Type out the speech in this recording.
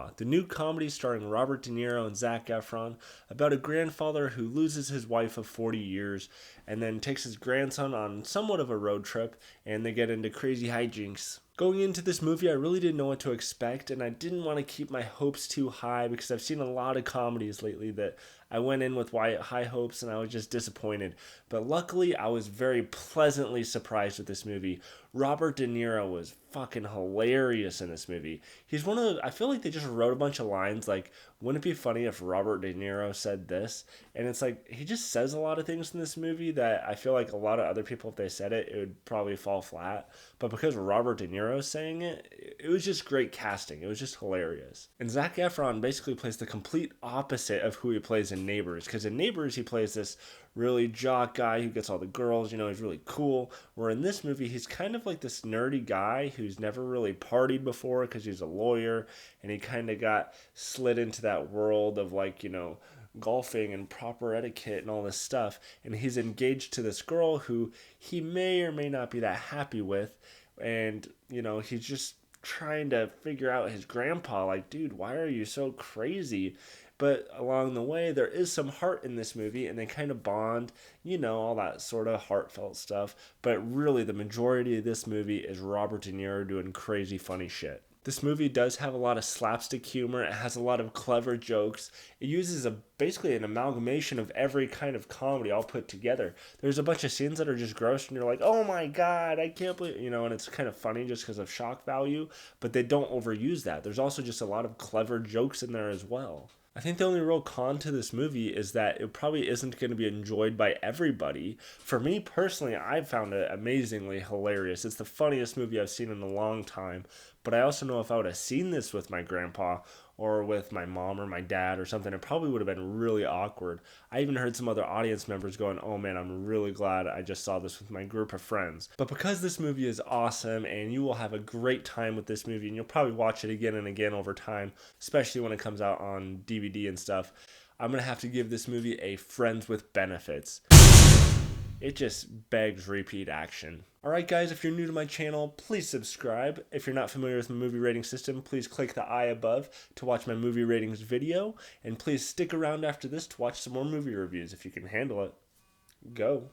Grandpa, the new comedy starring Robert De Niro and Zac Efron about a grandfather who loses his wife of 40 years and then takes his grandson on somewhat of a road trip, and they get into crazy hijinks. Going into this movie, I really didn't know what to expect, and I didn't want to keep my hopes too high because I've seen a lot of comedies lately that I went in with high hopes and I was just disappointed. But luckily, I was very pleasantly surprised with this movie. Robert De Niro was fucking hilarious in this movie. He's one of the, I feel like they just wrote a bunch of lines like, wouldn't it be funny if Robert De Niro said this? And it's like, he just says a lot of things in this movie that I feel like a lot of other people, if they said it, it would probably fall flat. But because Robert De Niro is saying it, it was just great casting. It was just hilarious. And Zac Efron basically plays the complete opposite of who he plays in Neighbors. Because in Neighbors, he plays this really jock guy who gets all the girls, he's really cool. Where in this movie, he's kind of like this nerdy guy who's never really partied before because he's a lawyer, and he kind of got slid into that world of golfing and proper etiquette and all this stuff. And he's engaged to this girl who he may or may not be that happy with. And, he's just trying to figure out his grandpa, like, dude, why are you so crazy? But along the way, there is some heart in this movie, and they kind of bond, all that sort of heartfelt stuff. But really, the majority of this movie is Robert De Niro doing crazy funny shit. This movie does have a lot of slapstick humor. It has a lot of clever jokes. It uses basically an amalgamation of every kind of comedy all put together. There's a bunch of scenes that are just gross, and you're like, oh my god, I can't believe, and it's kind of funny just because of shock value, but they don't overuse that. There's also just a lot of clever jokes in there as well. I think the only real con to this movie is that it probably isn't going to be enjoyed by everybody. For me personally, I found it amazingly hilarious. It's the funniest movie I've seen in a long time. But I also know if I would have seen this with my grandpa or with my mom or my dad or something, it probably would have been really awkward. I even heard some other audience members going, oh man, I'm really glad I just saw this with my group of friends. But because this movie is awesome and you will have a great time with this movie, and you'll probably watch it again and again over time, especially when it comes out on DVD and stuff, I'm going to have to give this movie a friends with benefits. It just begs repeat action. Alright guys, if you're new to my channel, please subscribe. If you're not familiar with my movie rating system, please click the I above to watch my movie ratings video. And please stick around after this to watch some more movie reviews if you can handle it. Go.